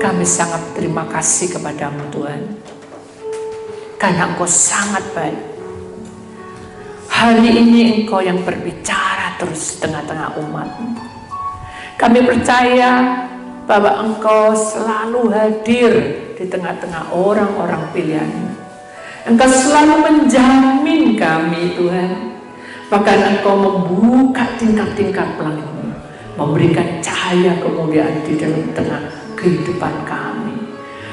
kami sangat terima kasih kepadamu Tuhan, karena Engkau sangat baik. Hari ini Engkau yang berbicara terus di tengah-tengah umat-Mu. Kami percaya bahwa Engkau selalu hadir di tengah-tengah orang-orang pilihan-Mu. Engkau selalu menjamin kami Tuhan. Bahkan Engkau membuka tingkap-tingkap langit-Mu, memberikan cahaya kemuliaan di dalam tengah kehidupan kami.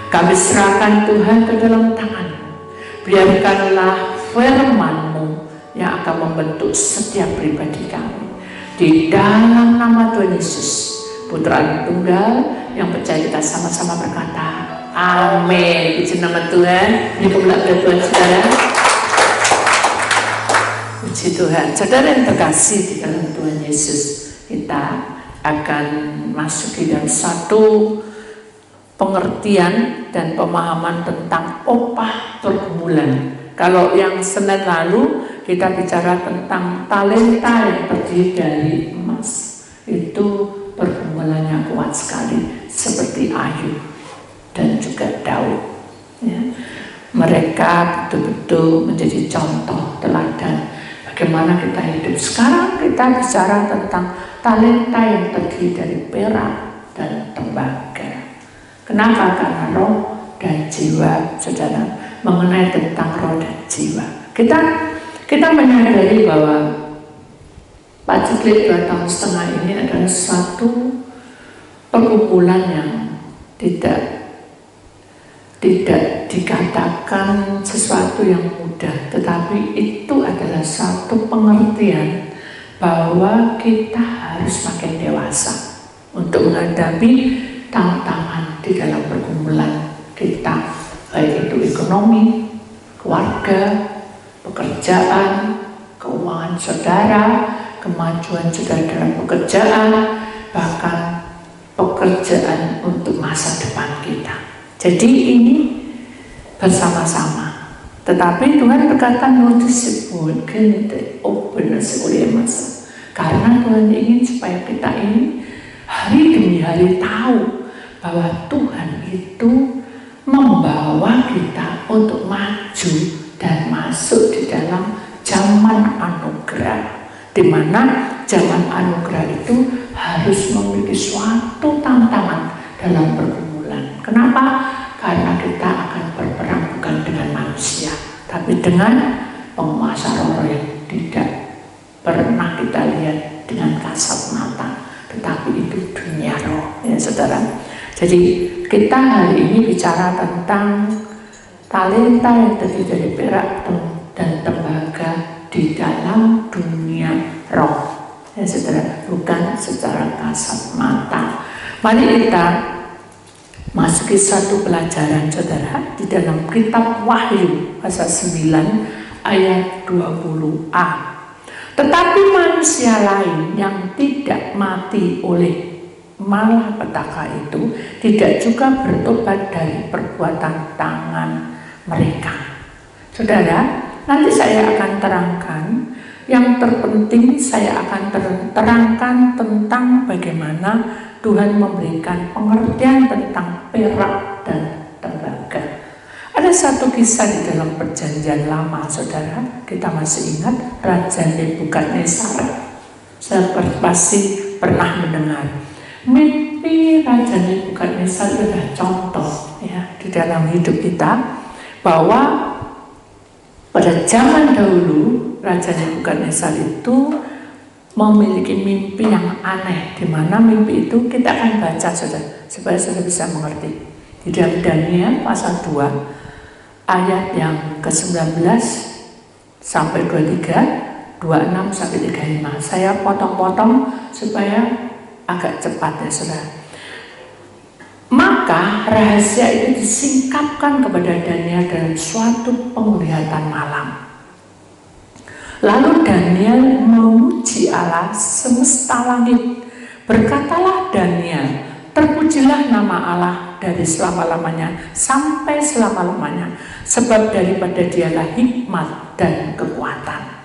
Kami serahkan Tuhan ke dalam tangan-Mu. Biarkanlah firman-Mu yang akan membentuk setiap pribadi kami. Di dalam nama Tuhan Yesus, Putra Tunggal yang percaya, kita sama-sama berkata, amin. Puji nama Tuhan. Ini kemuliaan Tuhan saudara. Puji Tuhan. Saudara yang terkasih di dalam Tuhan Yesus, kita akan masuk di dalam satu pengertian dan pemahaman tentang upah pergumulan. Kalau yang Senin lalu kita bicara tentang talenta yang terdiri dari emas, itu pergumulannya kuat sekali, seperti Ayub dan juga Daud. Ya. Mereka betul-betul menjadi contoh teladan bagaimana kita hidup. Sekarang kita bicara tentang talenta yang terdiri dari perak dan tembaga. Kenapa? Karena roh dan jiwa, saudara, mengenai tentang roh dan jiwa. Kita menyadari bahwa paceklik 2,5 tahun ini adalah suatu perkumpulan yang tidak dikatakan sesuatu yang mudah, tetapi itu adalah satu pengertian bahwa kita harus makin dewasa untuk menghadapi tantangan di dalam pergumulan kita, baik itu ekonomi, keluarga, pekerjaan, keuangan saudara, kemajuan saudara dalam pekerjaan, bahkan pekerjaan untuk masa depan kita. Jadi ini bersama-sama. Tetapi Tuhan berkata karena Tuhan ingin supaya kita ini hari demi hari tahu bahwa Tuhan itu membawa kita untuk maju dan masuk di dalam zaman anugerah, di mana zaman anugerah itu harus memiliki suatu tantangan dalam pergumulan. Kenapa? Karena kita akan berperang bukan dengan manusia, tapi dengan penguasa roh yang tidak pernah kita lihat dengan kasat mata, tetapi itu dunia roh, ya saudara. Jadi kita hari ini bicara tentang talenta yang terdiri dari perak dan tembaga di dalam dunia roh, ya saudara, bukan secara kasat mata. Mari kita masuki satu pelajaran saudara di dalam kitab Wahyu pasal 9 ayat 20a. Tetapi manusia lain yang tidak mati oleh malapetaka itu tidak juga bertobat dari perbuatan tangan mereka. Saudara, nanti saya akan terangkan. Yang terpenting saya akan terangkan tentang bagaimana Tuhan memberikan pengertian tentang perak dan tembaga. Ada satu kisah di dalam perjanjian lama, saudara. Kita masih ingat Raja Nebukadnezar. Saya pasti pernah mendengar. Mimpi Raja Nebukadnezar adalah contoh ya di dalam hidup kita, bahwa pada zaman dahulu Raja Nebukadnezar itu memiliki mimpi yang aneh, di mana mimpi itu kita akan baca saudara, supaya saudara bisa mengerti. Di dalam Daniel pasal 2 ayat yang ke-19 sampai 23, 26 sampai 35. Saya potong-potong supaya agak cepat ya saudara. Maka rahasia itu disingkapkan kepada Daniel dalam suatu penglihatan malam. Lalu Daniel memuji Allah semesta langit. Berkatalah Daniel, terpujilah nama Allah dari selama-lamanya sampai selama-lamanya, sebab daripada dialah hikmat dan kekuatan.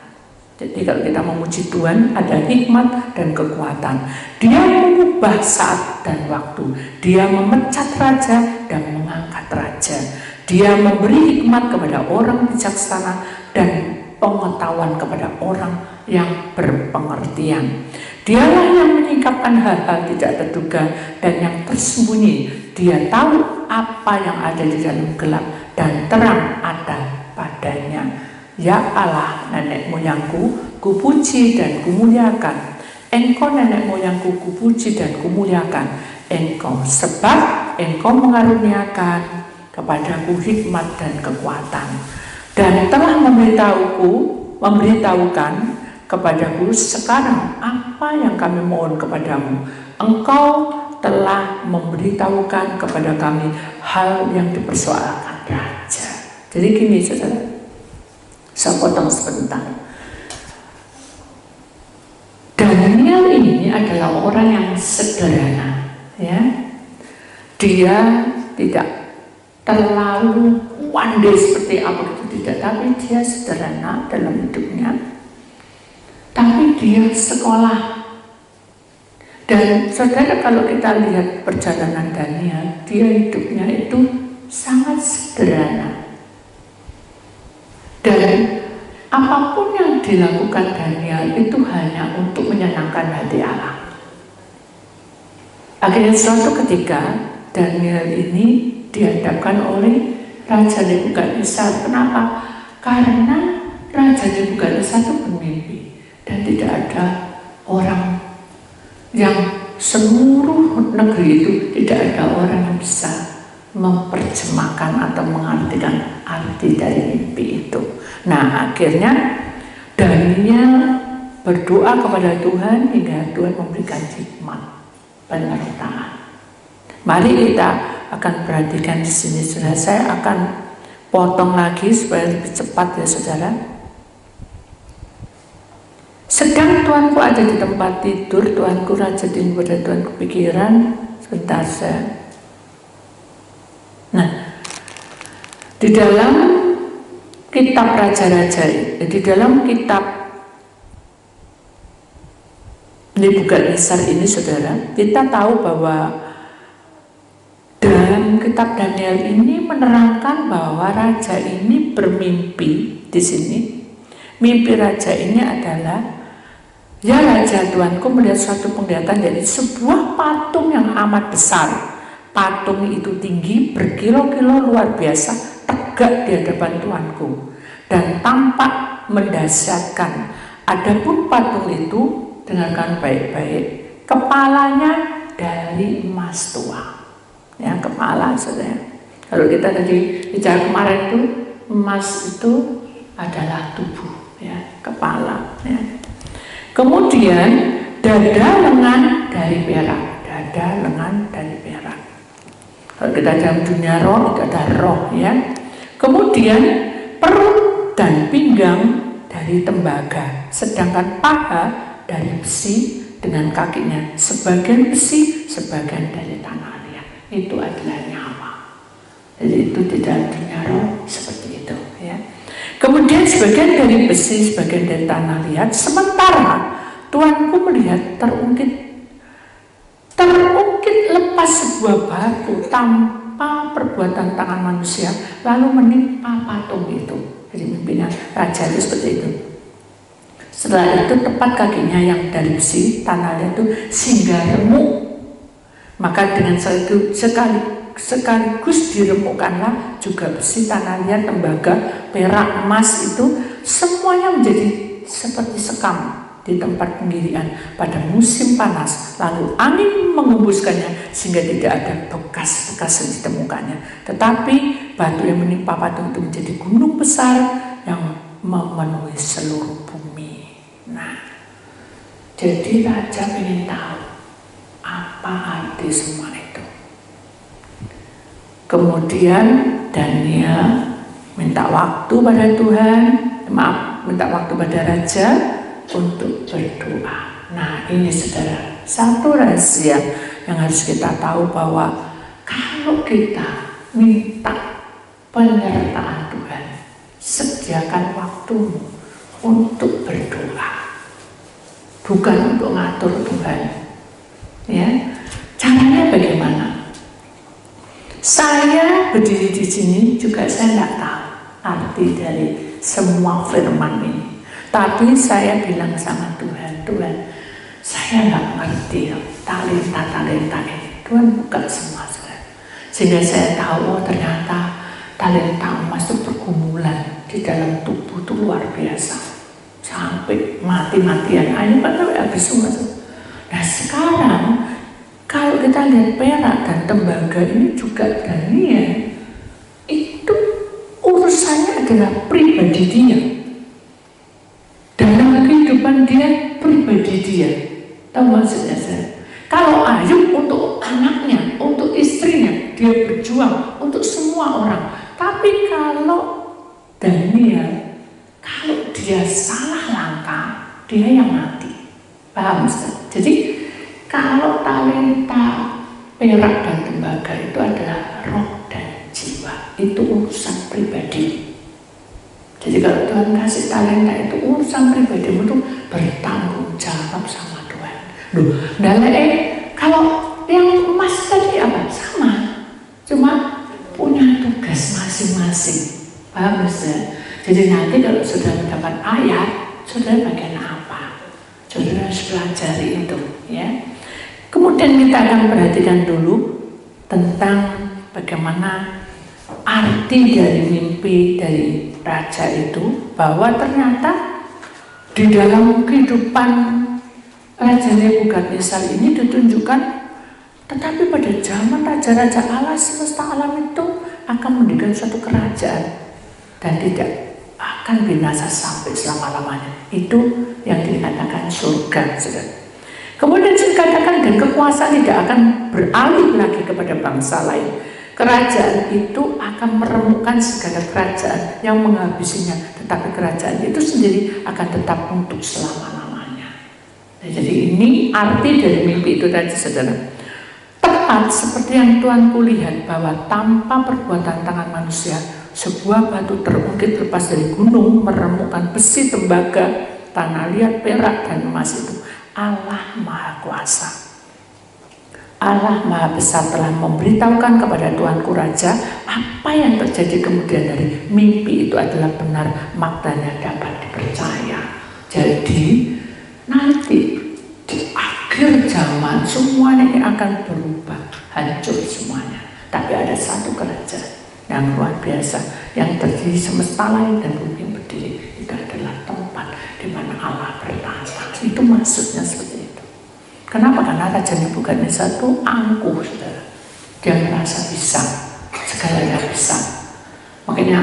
Jadi kalau kita memuji Tuhan, ada hikmat dan kekuatan. Dia mengubah saat dan waktu. Dia memecat raja dan mengangkat raja. Dia memberi hikmat kepada orang bijaksana dan pengetahuan kepada orang yang berpengertian. Dialah yang menyingkapkan hal-hal tidak terduga dan yang tersembunyi. Dia tahu apa yang ada di dalam gelap dan terang ada padanya. Ya Allah, nenek moyangku, kupuji dan kumuliakan. Engkau nenek moyangku, kupuji dan kumuliakan Engkau, sebab Engkau mengaruniakan kepadaku hikmat dan kekuatan, dan telah memberitahukan kepadaku sekarang apa yang kami mohon kepadamu. Engkau telah memberitahukan kepada kami hal yang dipersoalkan raja. Jadi gini saudara, saya potong sebentar. Daniel ini adalah orang yang sederhana, ya. Dia tidak terlalu pandai seperti apa gitu, tidak, tapi dia sederhana dalam hidupnya. Tapi dia sekolah. Dan saudara, kalau kita lihat perjalanan Daniel, dia hidupnya itu sangat sederhana. Dan apapun yang dilakukan Daniel itu hanya untuk menyenangkan hati Allah. Akhirnya suatu ketika Daniel ini dihadapkan oleh Raja Nebukadnezar. Kenapa? Karena Raja Nebukadnezar itu bermimpi dan tidak ada orang yang seluruh negeri itu, tidak ada orang yang bisa memperjemahkan atau mengartikan arti dari mimpi itu. Nah, akhirnya Daniel berdoa kepada Tuhan hingga Tuhan memberikan hikmat penyertaan. Mari kita akan perhatikan di sini, saudara. Saya akan potong lagi supaya lebih cepat ya, saudara. Sedang tuanku ada di tempat tidur, tuanku raja timur dan tuanku pikiran. Sebentar saya. Nah, di dalam kitab Raja-Raja, di dalam kitab Nebukadnezar ini, saudara, kita tahu bahwa dalam kitab Daniel ini menerangkan bahwa raja ini bermimpi di sini. Mimpi raja ini adalah, ya raja tuanku melihat suatu penglihatan dari sebuah patung yang amat besar. Patung itu tinggi berkilo-kilo, luar biasa, tegak di hadapan tuanku dan tampak mendahsyatkan. Adapun patung itu, dengarkan baik-baik, kepalanya dari emas tua. Ya, kepala, saudara. Kalau kita tadi bicara kemarin itu, emas itu adalah tubuh, ya, kepala. Ya. Kemudian dada lengan dari perak, dada lengan dari perak. Kalau kita dalam dunia roh, itu ada roh, ya. Kemudian perut dan pinggang dari tembaga, sedangkan paha dari besi dengan kakinya sebagian besi, sebagian dari tanah liat. Itu adalah nyawa. Jadi itu tidak dunia roh seperti itu, ya. Kemudian sebagian dari besi, sebagian dari tanah liat. Sementara tuanku melihat terungkit lepas sebuah batu tanpa perbuatan tangan manusia, lalu menimpa patung itu. Jadi mimpinya raja itu seperti itu. Setelah itu tepat kakinya yang dari besi, tanah liat itu singgah remuk. Maka dengan sekaligus diremukkanlah juga besi, tanah liat, tembaga, perak, emas itu semuanya menjadi seperti sekam di tempat penggirian pada musim panas. Lalu angin menghembuskannya sehingga tidak ada bekas-bekas yang ditemukannya. Tetapi batu yang menimpa patung itu menjadi gunung besar yang memenuhi seluruh bumi. Nah, jadi raja ingin tahu apa arti semua itu. Kemudian Daniel minta waktu pada Tuhan, minta waktu pada raja untuk berdoa. Nah, ini saudara, satu rahasia yang harus kita tahu, bahwa kalau kita minta penyertaan Tuhan, sediakan waktumu untuk berdoa, bukan untuk ngatur Tuhan. Ya, caranya bagaimana? Saya berdiri di sini juga saya tidak tahu arti dari semua firman ini. Tapi saya bilang sama Tuhan, Tuhan, saya nggak ngerti talenta ini. Tuhan buka semua saya. Sehingga saya tahu ternyata talenta emas itu pergumulan di dalam tubuh itu luar biasa. Sampai mati-matian, ayo sampai habis semua. Nah sekarang kalau kita lihat perak dan tembaga ini juga Daniel, itu urusannya adalah pribadi dia. Dalam kehidupan dia, pribadi dia. Tahu maksudnya saya? Kalau Ayub untuk anaknya, untuk istrinya, dia berjuang untuk semua orang. Tapi kalau Daniel, kalau dia salah langkah, dia yang mati. Paham Ustaz? Jadi kalau talenta perak dan tembaga itu adalah roh dan jiwa, itu urusan pribadi. Jadi kalau Tuhan kasih talenta itu urusan pribadi, itu bertanggung jawab sama Tuhan. Loh, kalau yang emas tadi apa? Sama, cuma punya tugas masing-masing. Paham ya? Jadi nanti kalau sudah mendapat ayat, saudara bagian apa? Saudara harus pelajari itu, ya. Kemudian kita akan perhatikan dulu tentang bagaimana arti dari mimpi dari raja itu, bahwa ternyata di dalam kehidupan Raja Nebukadnezar ini ditunjukkan, tetapi pada zaman raja-raja Allah semesta alam itu akan mendirikan suatu kerajaan dan tidak akan binasa sampai selama-lamanya. Itu yang dikatakan surga, saudara. Kemudian dikatakan dan kekuasaan tidak akan beralih lagi kepada bangsa lain. Kerajaan itu akan meremukkan segala kerajaan yang menghabisinya, tetapi kerajaan itu sendiri akan tetap untuk selama-lamanya. Nah, jadi ini arti dari mimpi itu tadi, saudara. Tepat seperti yang Tuhan kulihat bahwa tanpa perbuatan tangan manusia, sebuah batu terungkit lepas dari gunung meremukkan besi, tembaga, tanah liat, perak, dan emas itu. Allah Maha Kuasa, Allah Maha Besar telah memberitahukan kepada Tuanku Raja apa yang terjadi kemudian dari mimpi itu adalah benar, maknanya dapat dipercaya. Jadi nanti di akhir zaman semuanya ini akan berubah, hancur semuanya. Tapi ada satu kerajaan yang luar biasa yang terdiri semesta lain dan bumi yang berdiri. Itu adalah tempat di mana Allah bertahta. Itu maksudnya seperti itu. Kenapa? Karena Raja Nebukadnezar itu angkuh, saudara. Dia merasa bisa, segalanya bisa. Makanya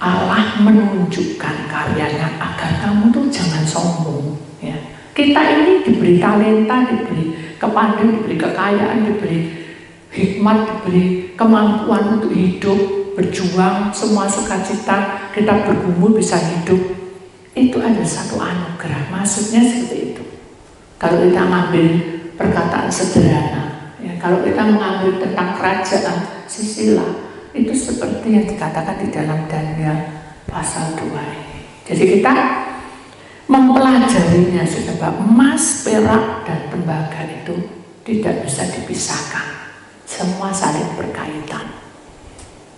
Allah menunjukkan karyanya agar kamu tuh jangan sombong. Ya. Kita ini diberi talenta, diberi kepandaian, diberi kekayaan, diberi hikmat, diberi kemampuan untuk hidup, berjuang, semua sukacita, kita bergumul bisa hidup. Itu ada satu anugerah, maksudnya seperti itu. Kalau kita mengambil perkataan sederhana, ya, kalau kita mengambil tentang kerajaan sisilah, itu seperti yang dikatakan di dalam Daniel pasal 2 ini. Jadi kita mempelajarinya sudah, bahwa emas, perak, dan tembaga itu tidak bisa dipisahkan, semua saling berkaitan.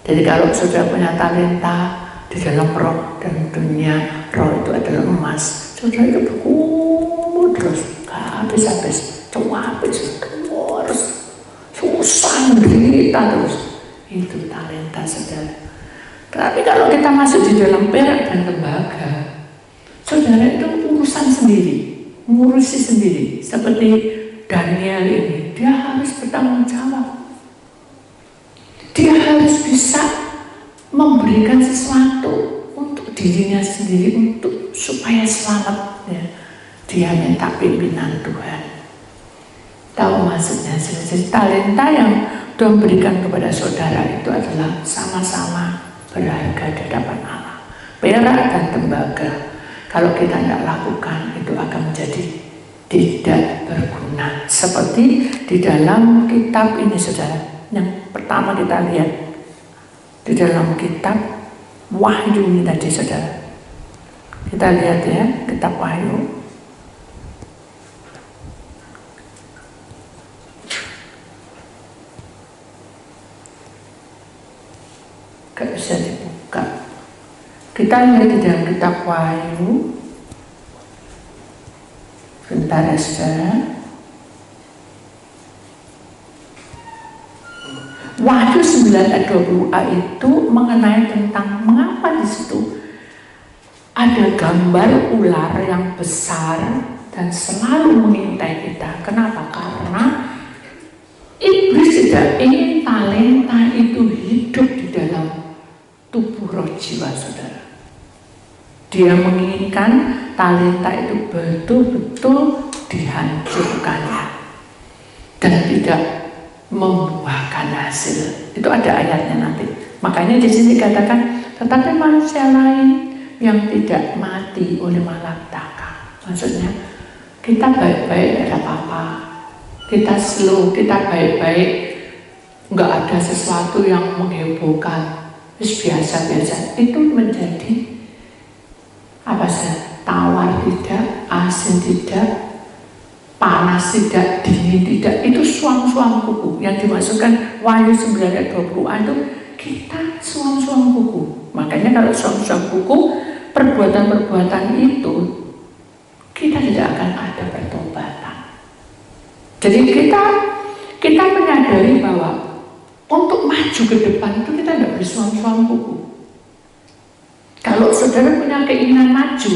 Jadi kalau sudah punya talenta di dalam roh dan dunia roh itu adalah emas, saudara itu bergumul terus, gak habis-habis, habis terus, susah menderita terus. Itu talenta, saudara. Tapi kalau kita masuk di dalam perak dan tembaga, saudara, itu urusan sendiri, ngurusi sendiri. Seperti Daniel ini, dia harus bertanggung jawab. Dia harus bisa memberikan sesuatu untuk dirinya sendiri, untuk supaya selamat. Ya. Dia minta pimpinan Tuhan. Tahu maksudnya? Jadi talenta yang Tuhan berikan kepada saudara itu adalah sama-sama berharga di hadapan Allah. Perak dan tembaga, kalau kita tidak lakukan, itu akan menjadi tidak berguna. Seperti di dalam kitab ini, saudara. Yang pertama kita lihat di dalam kitab Wahyu ini tadi, saudara. Kita lihat ya, kitab Wahyu. Gak bisa dibuka. Kita lihat di dalam kitab Wahyu. Bentar ya saudara. Wahyu 9 ayat 20a itu mengenai tentang mengapa di situ ada gambar ular yang besar dan selalu mengintai kita. Kenapa? Karena iblis tidak ingin talenta itu hidup di dalam tubuh roh jiwa saudara. Dia menginginkan talenta itu betul-betul dihancurkannya dan tidak membuahkan hasil. Itu ada ayatnya nanti. Makanya di sini dikatakan, tetapi manusia lain yang tidak mati oleh malapetaka. Maksudnya kita baik-baik, tidak ada apa-apa. Kita slow, kita baik-baik, nggak ada sesuatu yang menghebohkan. Terus biasa-biasa. Itu menjadi apa sih? Tawar tidak, asin tidak, panas tidak, dingin tidak. Itu suam-suam kuku yang dimasukkan Wahyu 9 ayat 20 itu kita suam-suam kuku. Makanya kalau suam-suam kuku, perbuatan-perbuatan itu kita tidak akan ada pertobatan. Jadi kita menyadari bahwa untuk maju ke depan itu kita tidak boleh suam-suam kuku. Kalau saudara punya keinginan maju.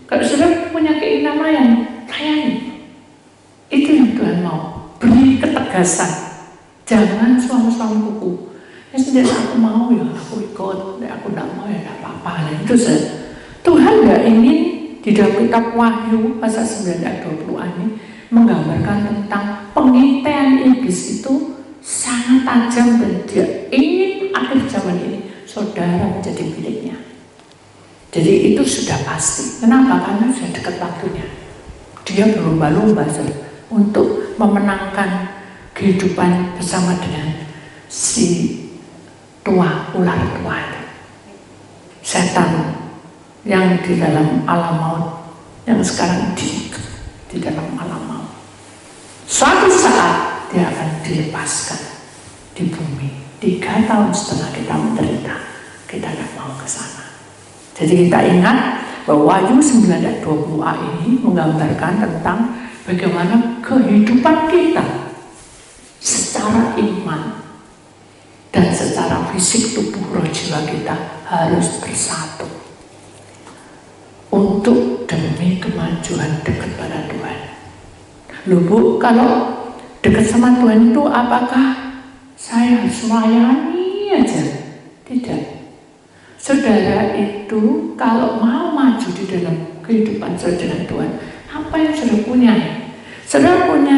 Kalau saudara punya keinginan layani. Itu yang Tuhan mau. Beri ketegasan. Jangan suam-suam kuku. Ya sudah, aku mau ya, aku ikut. Aku tidak mau ya, tidak apa-apa. Itu Tuhan tidak ingin di dalam kitab Wahyu pasal 9 ayat 20 ini menggambarkan tentang pengintaian iblis itu sangat tajam dan dia ingin akhir zaman ini saudara menjadi miliknya. Jadi itu sudah pasti. Kenapa? Karena sudah dekat waktunya. Dia berlomba-lomba untuk memenangkan kehidupan bersama dengan si ular tua itu. Setan yang di dalam alam maut, yang sekarang di dalam alam maut. Suatu saat dia akan dilepaskan di bumi. 3 tahun setelah kita menderita, kita tidak mau ke sana. Jadi kita ingat bahwa Wahyu 9 ayat 20a ini menggambarkan tentang bagaimana kehidupan kita secara iman dan secara fisik tubuh roh jiwa kita harus bersatu untuk demi kemajuan dekat pada Tuhan. Loh Bu, kalau dekat sama Tuhan itu apakah saya harus melayani aja? Tidak. Saudara itu kalau mau maju di dalam kehidupan saudara dengan Tuhan, apa yang saudara punya? Saudara punya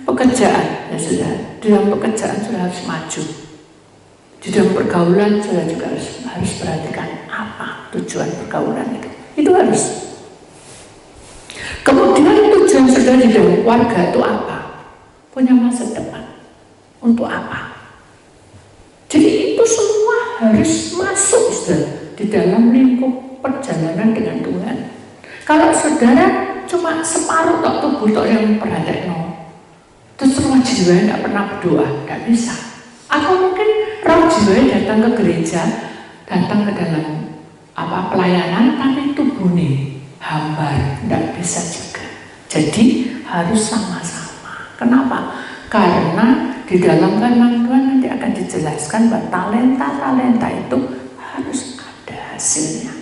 pekerjaan, ya saudara. Di dalam pekerjaan saudara harus maju. Di dalam pergaulan saudara juga harus perhatikan apa tujuan pergaulan itu. Itu harus. Kemudian tujuan saudara di dalam keluarga itu apa? Punya masa depan. Untuk apa? Jadi itu semua harus masuk saudara, di dalam lingkup perjalanan dengan Tuhan. Kalau saudara cuma separuh tubuh yang perhatikan, terus roh jiwa tidak pernah berdoa, tidak bisa. Atau mungkin roh jiwa datang ke gereja, datang ke dalam pelayanan, tapi tubuhnya hambar, tidak bisa juga. Jadi harus sama-sama. Kenapa? Karena di dalam firman Tuhan nanti akan dijelaskan bahwa talenta itu harus ada hasilnya.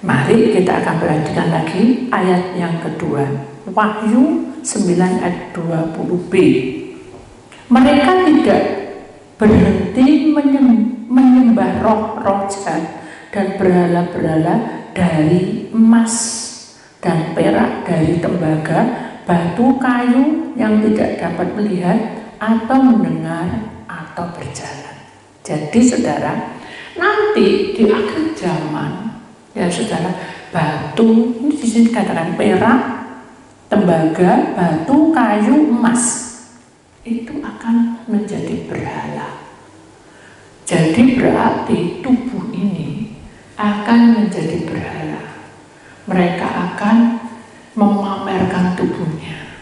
Mari kita akan perhatikan lagi ayat yang kedua, Wahyu 9 ayat 20b. Mereka tidak berhenti menyembah roh-roh jahat dan berhala-berhala dari emas dan perak, dari tembaga, batu, kayu yang tidak dapat melihat atau mendengar atau berjalan. Jadi saudara, nanti di akhir zaman, ya saudara, batu, ini di sini katakan perak, tembaga, batu, kayu, emas, itu akan menjadi berhala. Jadi berarti tubuh ini akan menjadi berhala. Mereka akan memamerkan tubuhnya.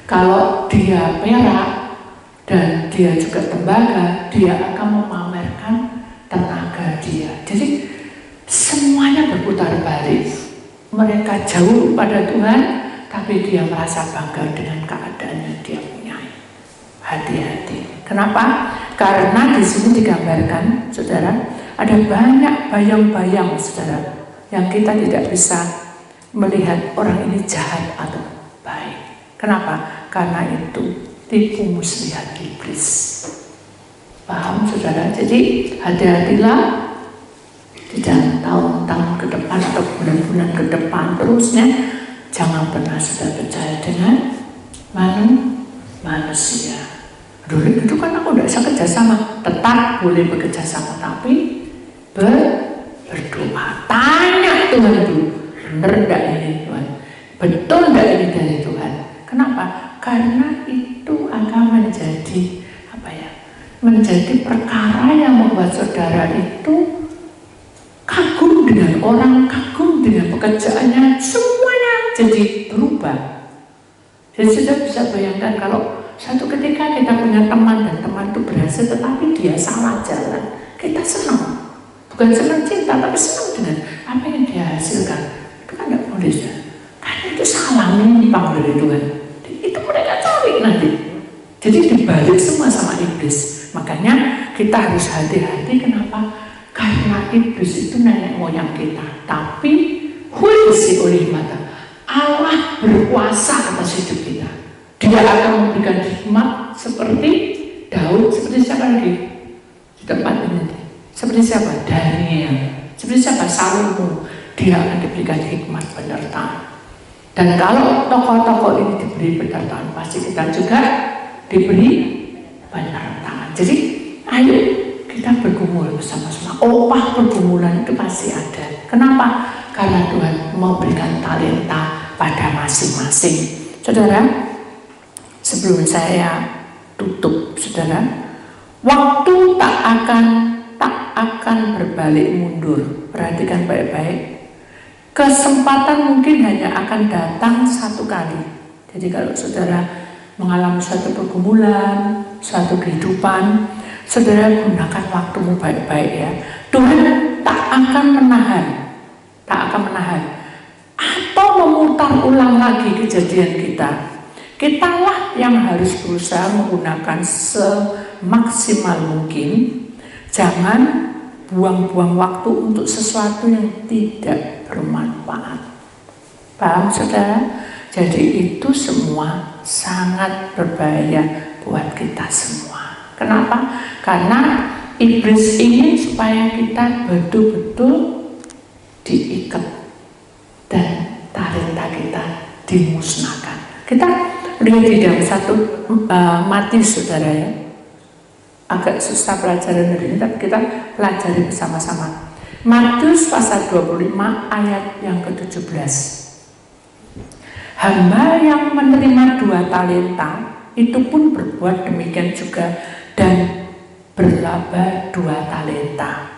Kalau dia perak dan dia juga tembaga, dia akan memamerkan tenaga dia. Jadi semuanya berputar balik. Mereka jauh pada Tuhan, tapi dia merasa bangga dengan keadaan yang dia punya. Hati-hati. Kenapa? Karena di sini digambarkan, saudara, ada banyak bayang-bayang, saudara, yang kita tidak bisa melihat orang ini jahat atau baik. Kenapa? Karena itu tipu muslihat iblis. Paham, saudara? Jadi hati-hatilah di dalam tahun-tahun ke depan atau bulan-bulan ke depan terusnya, jangan pernah sudah percaya dengan manusia. Dulu itu kan aku tidak bisa kerjasama, tetap boleh bekerja sama, tapi berdoa, tanya Tuhan dulu, benar tidak ini Tuhan, betul tidak ini dari Tuhan. Kenapa? Karena itu akan menjadi menjadi perkara yang membuat saudara itu kagum dengan orang, kagum dengan pekerjaannya, semuanya jadi berubah. Jadi sudah bisa bayangkan kalau satu ketika kita punya teman dan teman itu berhasil tetapi dia salah jalan, kita senang, bukan senang cinta tapi senang dengan apa yang dia hasilkan. Itu kan tidak boleh ya, karena itu salah, menyimpang dari Tuhan. Itu mereka cari nanti. Jadi dibalik semua sama iblis. Makanya kita harus hati-hati. Kenapa? Karena iblis itu nenek moyang kita, tapi diisi oleh mata Allah berkuasa atas hidup kita. Dia akan memberikan hikmat seperti Daud, seperti siapa lagi di tempat ini? Seperti siapa? Daniel. Seperti siapa? Salomo. Dia akan diberikan hikmat penyertaan. Dan kalau tokoh-tokoh ini diberi penyertaan, pasti kita juga diberi penyertaan. Jadi ayo kita bergumul bersama-sama. Opah pergumulan itu pasti ada. Kenapa? Karena Tuhan memberikan talenta pada masing-masing. Saudara, sebelum saya tutup, saudara, waktu tak akan berbalik mundur. Perhatikan baik-baik. Kesempatan mungkin hanya akan datang satu kali. Jadi kalau saudara mengalami suatu pergumulan, suatu kehidupan, saudara gunakan waktumu baik-baik ya. Tuhan tak akan menahan atau memutar ulang lagi kejadian kita. Kitalah yang harus berusaha menggunakan semaksimal mungkin. Jangan buang-buang waktu untuk sesuatu yang tidak bermanfaat. Paham, saudara? Jadi itu semua sangat berbahaya buat kita semua. Kenapa? Karena iblis ingin supaya kita betul-betul diikat dan talenta kita dimusnahkan. Kita lihat di dalam satu Matius, saudara ya. Agak susah pelajaran hari ini, tapi kita pelajari bersama-sama. Matius pasal 25 ayat yang ke-17. Hamba yang menerima 2 talenta itu pun berbuat demikian juga dan berlaba 2 talenta.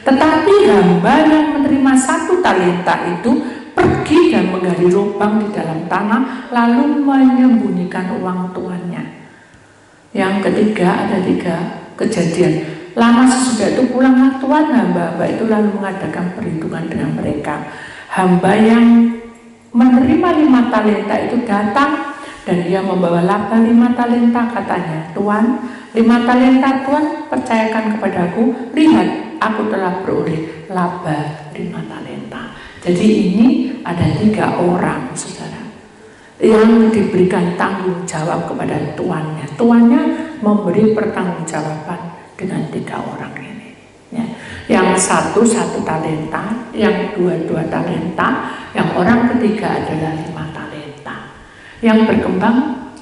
Tetapi hamba yang menerima 1 talenta itu pergi dan menggali lubang di dalam tanah lalu menyembunyikan uang tuannya. Yang ketiga, ada 3 kejadian. Lama sesudah itu pulanglah tuan hamba-hamba itu lalu mengadakan perhitungan dengan mereka. Hamba yang menerima 5 talenta itu datang dan dia membawa laba 5 talenta. Katanya, Tuan, 5 talenta Tuan percayakan kepadaku. Lihat, aku telah beroleh laba 5 talenta. Jadi ini ada 3 orang, saudara, yang diberikan tanggung jawab kepada tuannya. Tuannya memberi pertanggungjawaban dengan 3 orang ini. Ya. Yang 1 talenta, yang 2 talenta, yang orang ketiga adalah 5 talenta. Yang berkembang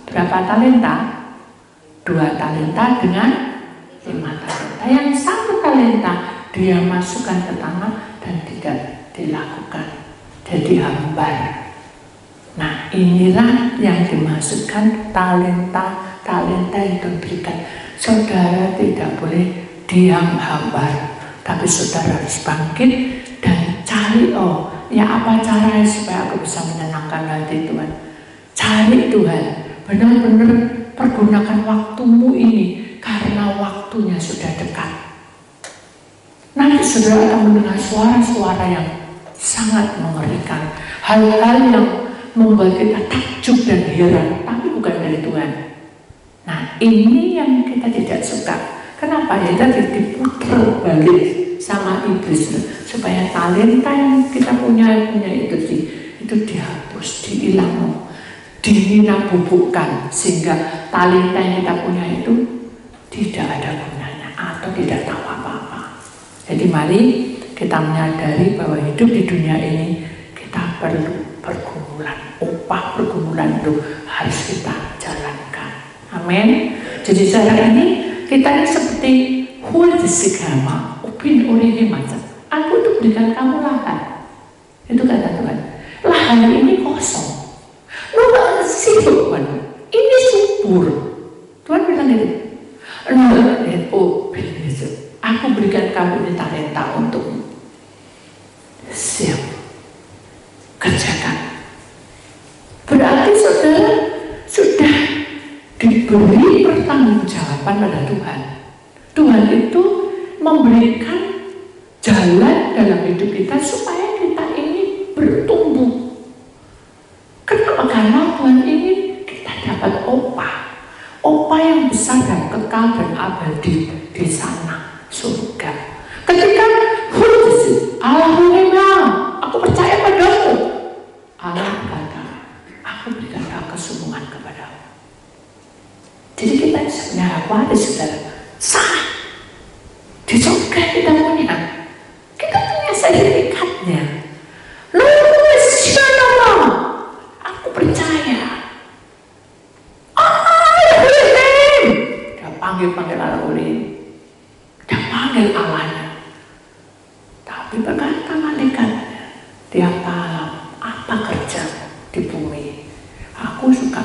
berapa talenta? 2 talenta dengan 5 talenta. Yang 1 talenta dia masukkan ke tanah dan tidak dilakukan, jadi hambar. Nah, inilah yang dimaksudkan talenta yang diberikan. Saudara tidak boleh diam hambar, tapi saudara harus bangkit dan cari, ya apa caranya supaya aku bisa menyenangkan hati Tuhan. Cari Tuhan, benar-benar pergunakan waktumu ini, karena waktunya sudah dekat. Nanti saudara akan mendengar suara-suara yang sangat mengerikan, hal-hal yang membuat kita takjub dan heran, tapi bukan dari Tuhan. Nah, ini yang kita tidak suka. Kenapa? Ya tadi diputar balik sama iblis, supaya talenta yang kita punya itu dihapus, dihilang, dinabubukkan, sehingga talenta yang kita punya itu tidak ada gunanya atau tidak tahu apa-apa. Jadi mari kita menyadari bahwa hidup di dunia ini kita perlu pergumulan, upah pergumulan itu harus kita jalankan. Amin. Jadi sekarang ini kita ini seperti huldisigama, upin oleh macam. Aku tuh berikan kamu lahan. Itu kata Tuhan. Lahan ini kosong. Lu gak sibuk kan? Ini subur. Tuhan bilang gitu. Aku berikan kamu ini talenta untukmu. Siap. Kerjakan. Berarti saudara sudah diberi pertanggungjawaban pada Tuhan. Tuhan itu memberikan jalan dalam hidup kita supaya kita ini bertumbuh. Kenapa? Karena Tuhan ingin kita dapat upah yang besar dan kekal dan abadi di sana, surga. Ketika Allahumma, aku percaya padamu, Allah berkata, aku berikan kesungguhan kepadamu. Jadi kita sebenarnya waris, saudara, sah di surga kita punya sertifikatnya. Aku percaya. Dia panggil Allah oleh, dia panggil Allahnya. Tapi berkata malaikatnya, tiap malam apa kerja di bumi? Aku suka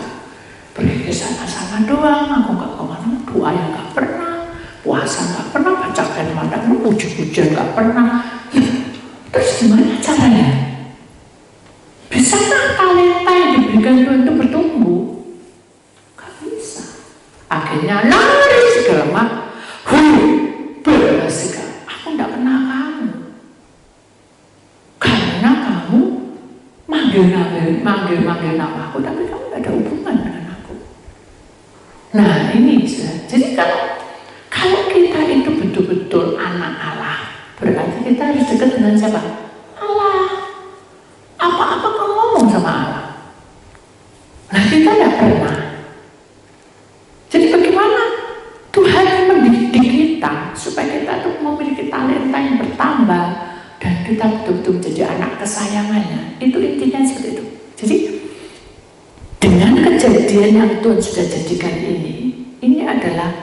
pergi ke sana-sana doang, aku gak kemana, doa yang gak pernah, puasa gak pernah, baca firman gak pernah, puji-pujian gak pernah. Terus gimana caranya? Bisakah talenta yang diberikan Tuhan itu bertumbuh? Gak bisa. Akhirnya lari segala macam, berhasil. Aku gak kenal kamu, karena kamu manggil nama aku, tapi kamu gak ada hubungan dengan aku. Nah ini, jadi kalau kita itu betul-betul anak Allah, berarti kita harus dekat dengan siapa? Allah. Apa-apa kamu ngomong sama Allah. Nah kita tidak pernah. Jadi bagaimana Tuhan mendidik kita supaya kita tuh memiliki talenta yang bertambah dan kita betul-betul menjadi anak kesayangannya. Itu intinya seperti itu. Jadi dengan kejadian yang Tuhan sudah jadikan ini adalah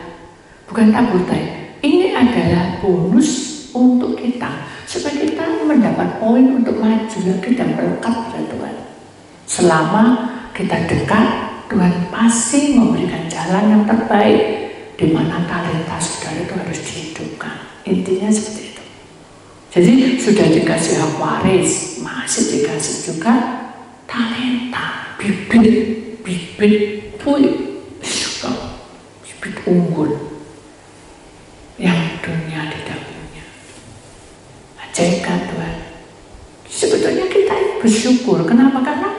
bukan tabur taib, ini adalah bonus untuk kita supaya kita mendapat poin untuk maju lagi dan melekat pada Tuhan. Selama kita dekat, Tuhan pasti memberikan jalan yang terbaik di mana talenta saudara itu harus dihidupkan. Intinya seperti itu. Jadi sudah dikasih hak waris, masih dikasih juga talenta, bibit unggul yang dunia tidak punya. Ajaibkan Tuhan. Sebetulnya kita bersyukur. Kenapa? Karena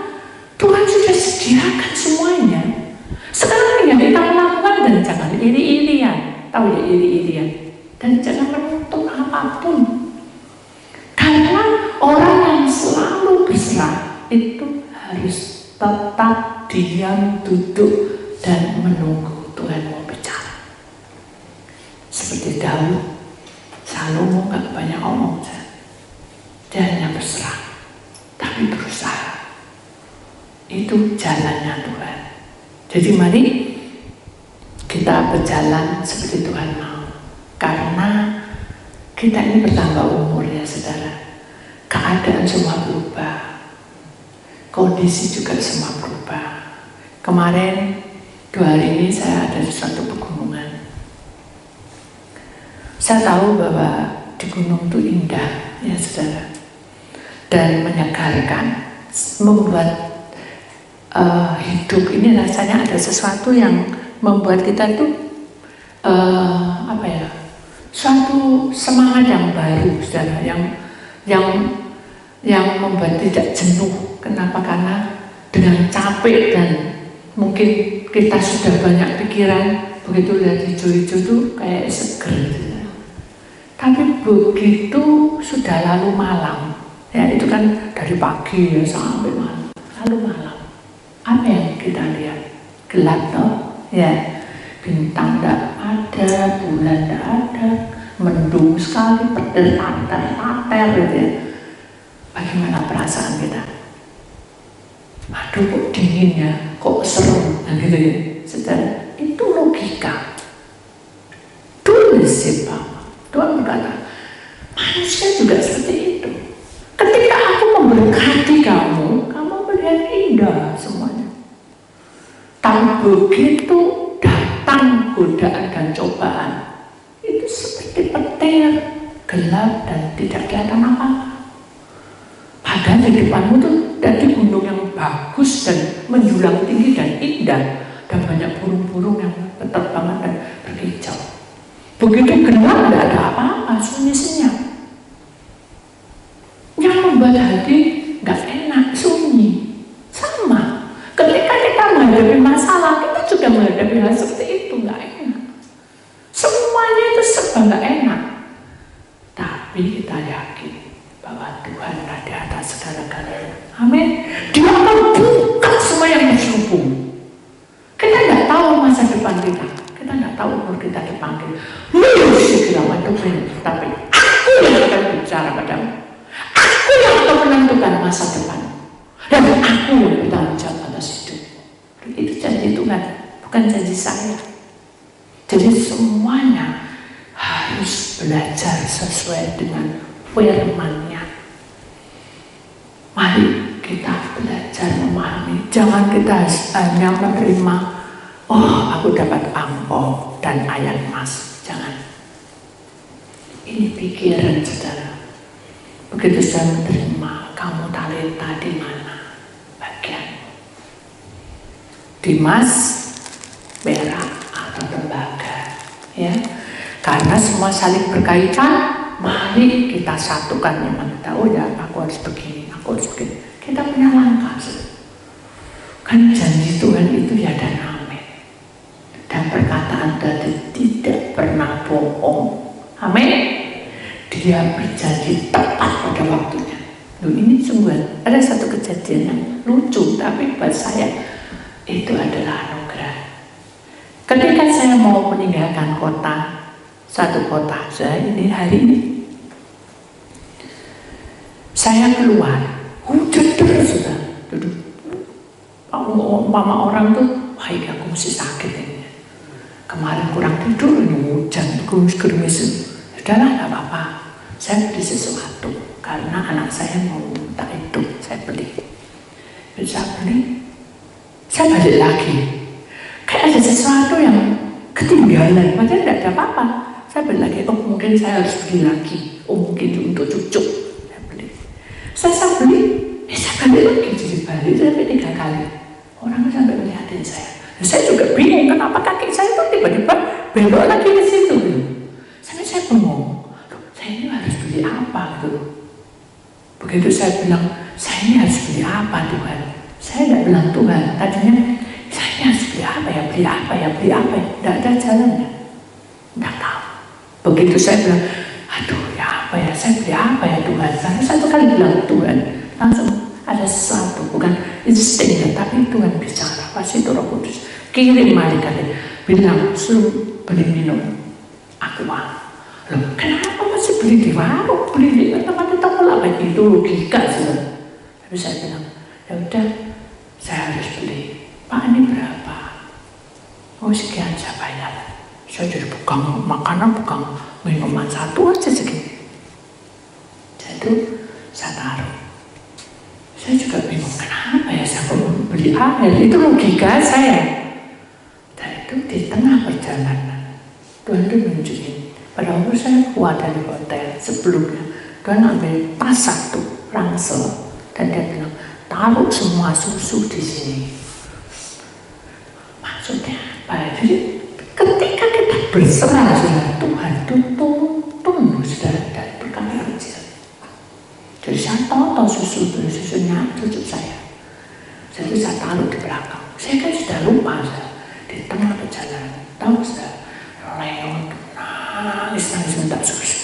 Tuhan sudah sediakan semuanya. Sekarang yang kita melakukan, dan jangan iri-irian. Tahu ya, iri-irian. Dan jangan menuntut apapun. Karena orang yang selalu berserah itu harus tetap diam, duduk, dan menunggu Tuhan mau bicara. Seperti Daud, Salomo gak banyak omong, dia hanya berserah, tapi berusaha. Itu jalannya Tuhan. Jadi mari kita berjalan seperti Tuhan mau. Karena kita ini bertambah umur ya saudara. Keadaan semua berubah, kondisi juga semua berubah. Kemarin 2 hari ini saya ada di suatu pegunungan. Saya tahu bahwa di gunung itu indah ya saudara. dan menyegarkan, membuat hidup ini rasanya ada sesuatu yang membuat kita tuh suatu semangat yang baru, saudara, yang membuat tidak jenuh. Kenapa? Karena dengan capek dan mungkin kita sudah banyak pikiran, begitu lihat hijau-hijau tuh kayak seger. Tapi begitu sudah lalu malam, ya itu kan dari pagi ya sampai malam, lalu malam, apa yang kita lihat? Gelap toh, ya, bintang tidak ada, bulan tidak ada, mendung sekali, berdetar-detar gitu ya. Bagaimana perasaan kita? Aduh kok dingin ya, kok serem, gitu ya. Saudara, itu logika. Tulis sih Pak. Tuhan berkata, manusia juga seperti itu. Ketika aku memberkati kamu, kamu melihat indah semuanya. Tapi begitu datang godaan dan cobaan, itu seperti petir, gelap dan tidak kelihatan apa-apa. Padahal di depanmu tuh dari gunung yang bagus dan menjulang tinggi dan indah, dan banyak burung-burung yang berterbangan dan berkicau. Begitu gelap, tidak ada apa-apa, sunyi senyap. Yang membuat hati nggak enak, sunyi. Sama. Ketika kita menghadapi masalah, kita juga menghadapi hal seperti itu, nggak enak. Semuanya itu serba nggak enak. Tapi kita yakin bahwa Tuhan ada di atas segala-galanya. Amin. Dia akan buka semua yang terselubung. Kita nggak tahu masa depan kita. Kita nggak tahu umur kita dipanggil. Tapi aku yang akan bicara padamu. Aku yang akan menentukan masa depan. Dan aku yang bertanggung jawab atas hidupmu. Itu janji Tuhan, bukan janji saya. Jadi semuanya harus belajar sesuai dengan firman-Nya. Mari kita belajar memahami. Jangan kita hanya menerima, oh aku dapat angpau dan ayat emas. Jangan. Ini pikiran saudara. Begitu saya menerima, kamu talenta di mana bagianmu? Di emas, perak, atau tembaga? Ya, karena semua saling berkaitan. Mari kita satukan memang kita. Oh ya, aku harus begini, aku harus begini. Kita punya langkah. Kan janji Tuhan itu ya dan amin. Dan perkataan Tuhan tidak pernah bohong. Amin. Dia berjanji tepat pada waktunya. Loh, ini sungguh ada satu kejadian yang lucu, tapi buat saya itu adalah anugerah. Ketika saya mau meninggalkan satu kota, ini hari ini, saya keluar, hujan terus sudah. Duduk, mama orang tuh, wah ini aku mesti sakit ini. Kemarin kurang tidur, ini hujan, gerimis. Sudahlah, nggak apa-apa. Saya beli sesuatu karena anak saya mau minta itu, saya beli. Bisa beli, saya balik lagi. Kayak ada sesuatu yang ketinggalan, padahal tidak ada apa-apa. Saya beli lagi, oh mungkin saya harus beli lagi, oh mungkin untuk cucu. Saya beli, saya beli, saya balik lagi, jadi balik sampai 3 kali. Orang sampai melihatin saya. Saya juga bingung kenapa kaki saya tuh tiba-tiba belok lagi ke situ. Sampai saya bengong. Saya ini harus beli apa gitu. Begitu saya bilang, saya ini harus beli apa Tuhan? Saya tidak bilang Tuhan, tadinya saya ini harus beli apa ya, tidak ada jalannya, tidak tahu. Begitu saya bilang, aduh ya apa ya, saya beli apa ya Tuhan? Karena satu kali bilang Tuhan, langsung ada sesuatu, bukan insting, tapi Tuhan bicara, pasti itu Roh Kudus. Kirim malaikat, bilang, suruh beli minum aqua. Loh, kenapa masih beli di warung, beli di tempat toko lah begitu logika sih. Tapi saya bilang, ya udah, saya harus beli. Pak ini berapa? Oh sekian saya bayar. Saya jadi bukan makanan, bukan minuman satu aja segini. Jadi saya taruh. Saya juga bingung kenapa ya saya perlu beli air. Itu logika saya. Dan itu di tengah perjalanan Tuhan itu menunjukin. Pada waktu saya keluar dari hotel sebelumnya, Tuhan ambil tas satu, ransel. Dan dia bilang, taruh semua susu di sini. Maksudnya apa? Jadi ketika kita berserah dengan Tuhan, itu penuh saudara dari perkara kecil. Jadi saya tahu susunya cucu saya. Jadi saya taruh di belakang. Saya kan sudah lupa, di tengah perjalanan. Tahu sudah, Leon nangis minta susu.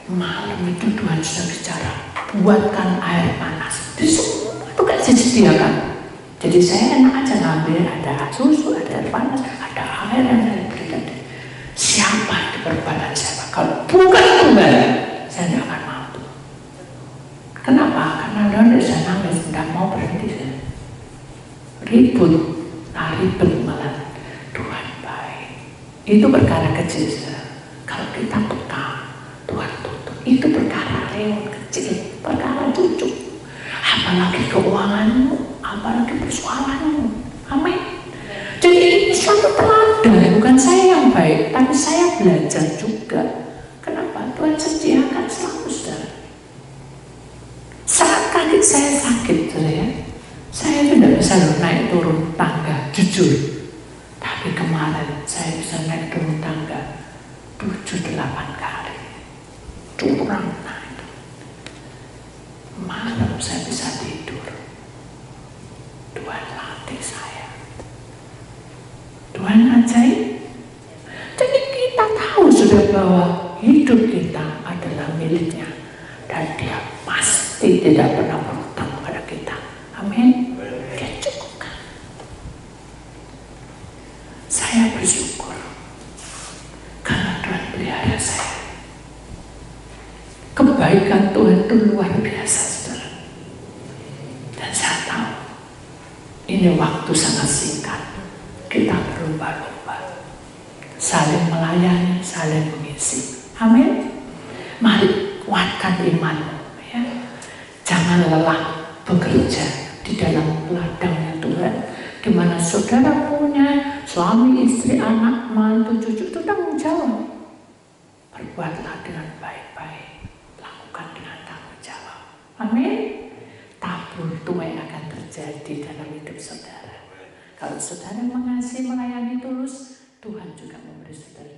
Malam itu Tuhan sudah bicara, buatkan air panas. Di semua itu kan disediakan. Jadi saya enak aja ngambil, ada susu, ada air panas, ada air yang saya berikan. Siapa di perbandingan saya? Kalau bukan Tuhan, saya tidak akan mampu. Kenapa? Karena Leon sudah nangis, tidak mau berhenti. Ribut malah Tuhan baik. Itu perkara kecil. Kalau kita peka, Tuhan tutup. Itu perkara Leon kecil, perkara cucu. Apalagi keuanganmu, apalagi persoalanmu. Amin. Jadi ini suatu teladan, bukan saya yang baik, tapi saya belajar juga. Kenapa? Tuhan sediakan selalu, saudara. Saat kaki saya sakit, saya tidak bisa naik turun tangga, jujur. Tapi kemarin saya bisa naik turun tangga 7-8 kali. Curang naik. Malam saya bisa tidur. Tuhan latih saya. Tuhan ajaib. Jadi kita tahu sudah bahwa hidup kita adalah miliknya. Dan dia pasti tidak pernah berhutang pada kita. Amin. Dia cukupkan. Saya bersyukur karena Tuhan pelihara saya. Kebaikan Tuhan itu luar biasa, saudara. Dan saya tahu ini waktu sangat singkat. Kita berlomba-lomba, saling melayani, saling mengisi. Amin. Mari kuatkan imanmu, ya. Jangan lelah bekerja di dalam ladangnya Tuhan. Di mana saudara punya suami, istri, anak, mantu, cucu, itu tanggung jawab. Berbuatlah dengan baik-baik, lakukan dengan tanggung jawab. Amin. Tabur tuai akan terjadi dalam hidup saudara. Kalau saudara mengasihi, melayani tulus, Tuhan juga memberi saudara